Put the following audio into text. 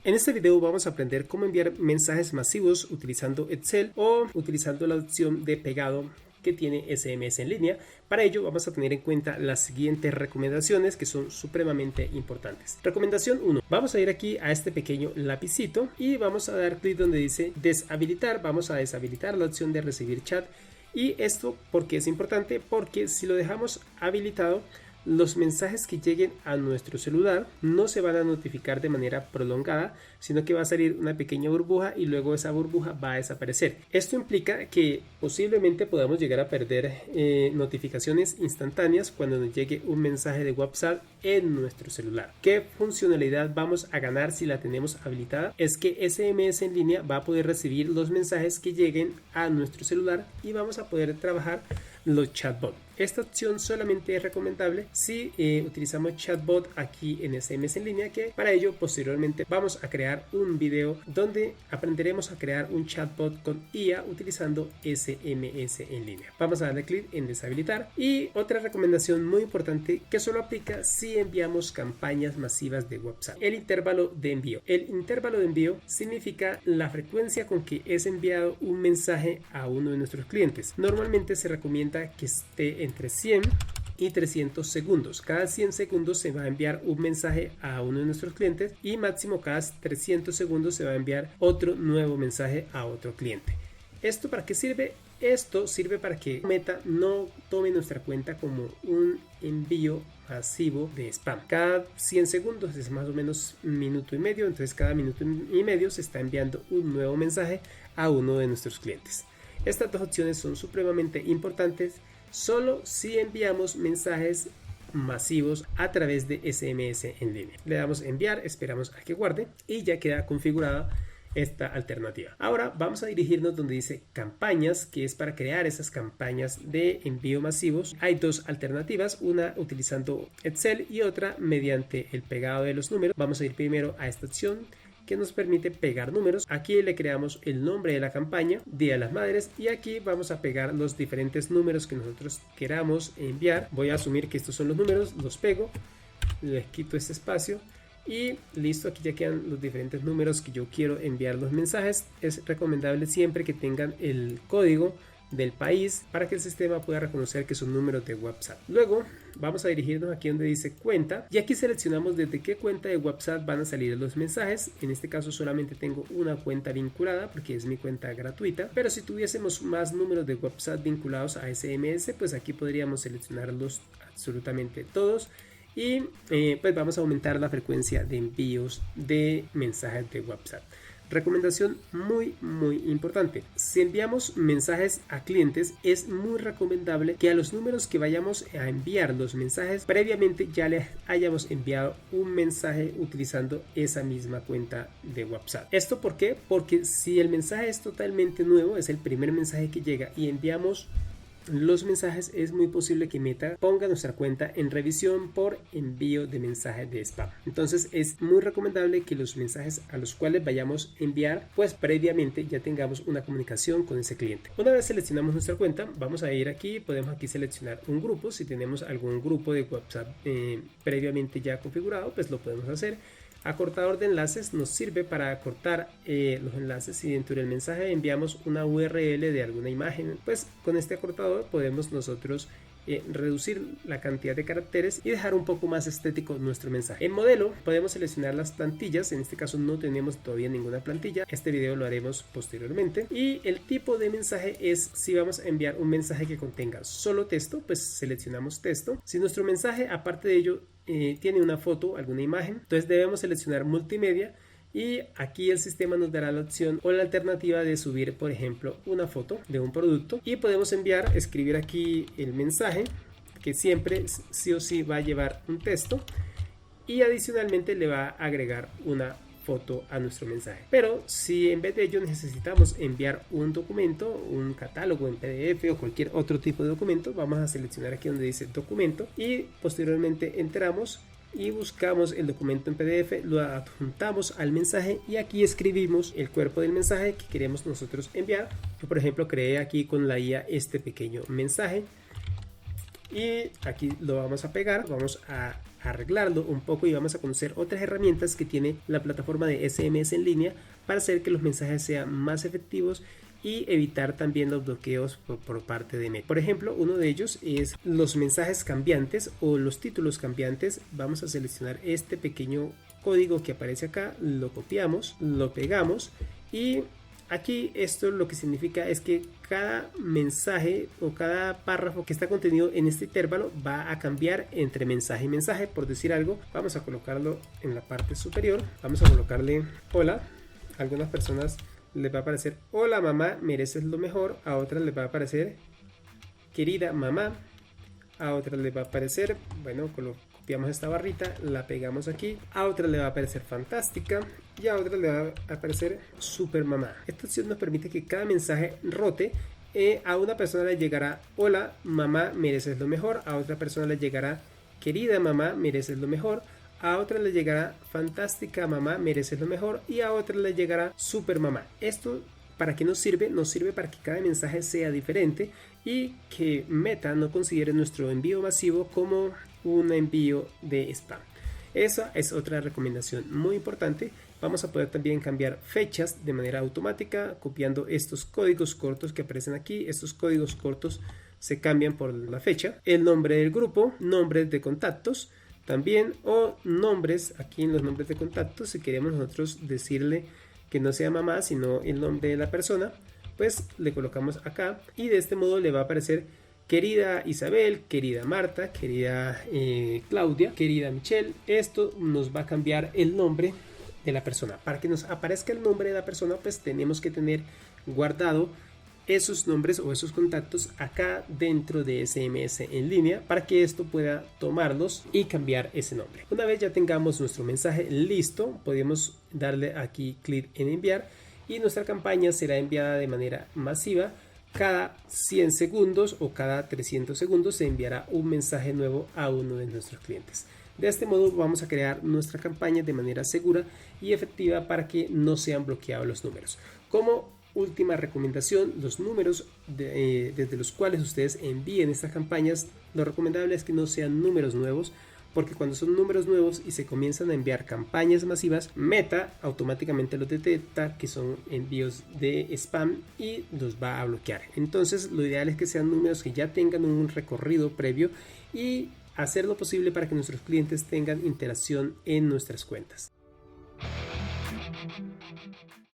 En este video vamos a aprender cómo enviar mensajes masivos utilizando Excel o utilizando la opción de pegado que tiene SMS en línea. Para ello vamos a tener en cuenta las siguientes recomendaciones que son supremamente importantes. Recomendación 1. Vamos a ir aquí a este pequeño lapicito y vamos a dar clic donde dice deshabilitar. Vamos a deshabilitar la opción de recibir chat. Y esto, ¿por qué es importante? Porque si lo dejamos habilitado, los mensajes que lleguen a nuestro celular no se van a notificar de manera prolongada, sino que va a salir una pequeña burbuja y luego esa burbuja va a desaparecer. Esto implica que posiblemente podamos llegar a perder notificaciones instantáneas cuando nos llegue un mensaje de WhatsApp en nuestro celular. ¿Qué funcionalidad vamos a ganar si la tenemos habilitada? Es que SMS en línea va a poder recibir los mensajes que lleguen a nuestro celular y vamos a poder trabajar los chatbots. Esta opción solamente es recomendable si utilizamos chatbot aquí en SMS en línea, que para ello posteriormente vamos a crear un video donde aprenderemos a crear un chatbot con IA utilizando SMS en línea. Vamos a darle clic en deshabilitar. Y otra recomendación muy importante que solo aplica si enviamos campañas masivas de WhatsApp: el intervalo de envío. El intervalo de envío significa la frecuencia con que es enviado un mensaje a uno de nuestros clientes. Normalmente se recomienda que esté entre 100 y 300 segundos. Cada 100 segundos se va a enviar un mensaje a uno de nuestros clientes y máximo cada 300 segundos se va a enviar otro nuevo mensaje a otro cliente. ¿Esto para qué sirve? Esto sirve para que Meta no tome nuestra cuenta como un envío masivo de spam. Cada 100 segundos es más o menos un minuto y medio, entonces cada minuto y medio se está enviando un nuevo mensaje a uno de nuestros clientes. Estas dos opciones son supremamente importantes solo si enviamos mensajes masivos a través de SMS en línea. Le damos enviar, esperamos a que guarde y ya queda configurada esta alternativa. Ahora vamos a dirigirnos donde dice campañas, que es para crear esas campañas de envío masivos. Hay dos alternativas, una utilizando Excel y otra mediante el pegado de los números. Vamos a ir primero a esta opción que nos permite pegar números. Aquí le creamos el nombre de la campaña, Día de las Madres, y aquí vamos a pegar los diferentes números que nosotros queramos enviar. Voy a asumir que estos son los números, los pego, les quito este espacio y listo. Aquí ya quedan los diferentes números que yo quiero enviar los mensajes. Es recomendable siempre que tengan el código del país para que el sistema pueda reconocer que son números de WhatsApp. Luego vamos a dirigirnos aquí donde dice cuenta y aquí seleccionamos desde qué cuenta de WhatsApp van a salir los mensajes. En este caso solamente tengo una cuenta vinculada porque es mi cuenta gratuita, pero si tuviésemos más números de WhatsApp vinculados a SMS, pues aquí podríamos seleccionarlos absolutamente todos y pues vamos a aumentar la frecuencia de envíos de mensajes de WhatsApp. Recomendación muy importante: si enviamos mensajes a clientes, es muy recomendable que a los números que vayamos a enviar los mensajes previamente ya les hayamos enviado un mensaje utilizando esa misma cuenta de WhatsApp. ¿Esto por qué? Porque si el mensaje es totalmente nuevo, es el primer mensaje que llega y enviamos los mensajes, es muy posible que Meta ponga nuestra cuenta en revisión por envío de mensajes de spam. Entonces es muy recomendable que los mensajes a los cuales vayamos a enviar, pues previamente ya tengamos una comunicación con ese cliente. Una vez seleccionamos nuestra cuenta, vamos a ir aquí, podemos aquí seleccionar un grupo. Si tenemos algún grupo de WhatsApp previamente ya configurado, pues lo podemos hacer. Acortador de enlaces nos sirve para acortar los enlaces. Si dentro del mensaje enviamos una URL de alguna imagen, pues con este acortador podemos nosotros reducir la cantidad de caracteres y dejar un poco más estético nuestro mensaje. En modelo podemos seleccionar las plantillas. En este caso no tenemos todavía ninguna plantilla, este video lo haremos posteriormente. Y el tipo de mensaje es, si vamos a enviar un mensaje que contenga solo texto, pues seleccionamos texto. Si nuestro mensaje aparte de ello tiene una foto, alguna imagen, entonces debemos seleccionar multimedia y aquí el sistema nos dará la opción o la alternativa de subir, por ejemplo, una foto de un producto y podemos escribir aquí el mensaje, que siempre sí o sí va a llevar un texto y adicionalmente le va a agregar una foto a nuestro mensaje. Pero si en vez de ello necesitamos enviar un documento, un catálogo en PDF o cualquier otro tipo de documento, vamos a seleccionar aquí donde dice documento y posteriormente entramos y buscamos el documento en PDF, lo adjuntamos al mensaje y aquí escribimos el cuerpo del mensaje que queremos nosotros enviar. Yo, por ejemplo, creé aquí con la IA este pequeño mensaje y aquí lo vamos a pegar, vamos a arreglarlo un poco y vamos a conocer otras herramientas que tiene la plataforma de SMS en línea para hacer que los mensajes sean más efectivos y evitar también los bloqueos por parte de Meta. Por ejemplo, uno de ellos es los mensajes cambiantes o los títulos cambiantes. Vamos a seleccionar este pequeño código que aparece acá, lo copiamos, lo pegamos y aquí esto lo que significa es que cada mensaje o cada párrafo que está contenido en este intervalo va a cambiar entre mensaje y mensaje. Por decir algo, vamos a colocarlo en la parte superior, vamos a colocarle hola. A algunas personas les va a aparecer hola mamá, mereces lo mejor. A otras les va a aparecer querida mamá. A otras les va a aparecer, bueno, copiamos esta barrita, la pegamos aquí. A otra le va a aparecer fantástica y a otra le va a aparecer super mamá. Esta opción nos permite que cada mensaje rote. A una persona le llegará hola mamá, mereces lo mejor. A otra persona le llegará querida mamá, mereces lo mejor. A otra le llegará fantástica mamá, mereces lo mejor. Y a otra le llegará super mamá. Esto ¿para qué nos sirve? Nos sirve para que cada mensaje sea diferente y que Meta no considere nuestro envío masivo como un envío de spam. Esa es otra recomendación muy importante. Vamos a poder también cambiar fechas de manera automática copiando estos códigos cortos que aparecen aquí. Estos códigos cortos se cambian por la fecha, el nombre del grupo, nombres de contactos también, o nombres aquí en los nombres de contactos. Si queremos nosotros decirle que no sea mamá sino el nombre de la persona, pues le colocamos acá y de este modo le va a aparecer querida Isabel, querida Marta, querida Claudia, querida Michelle. Esto nos va a cambiar el nombre de la persona. Para que nos aparezca el nombre de la persona, pues tenemos que tener guardado esos nombres o esos contactos acá dentro de SMS en línea para que esto pueda tomarlos y cambiar ese nombre. Una vez ya tengamos nuestro mensaje listo, podemos darle aquí clic en enviar y nuestra campaña será enviada de manera masiva. Cada 100 segundos o cada 300 segundos se enviará un mensaje nuevo a uno de nuestros clientes. De este modo vamos a crear nuestra campaña de manera segura y efectiva para que no sean bloqueados los números. Como última recomendación, los números desde los cuales ustedes envíen estas campañas, lo recomendable es que no sean números nuevos, porque cuando son números nuevos y se comienzan a enviar campañas masivas, Meta automáticamente los detecta que son envíos de spam y los va a bloquear. Entonces lo ideal es que sean números que ya tengan un recorrido previo y hacer lo posible para que nuestros clientes tengan interacción en nuestras cuentas.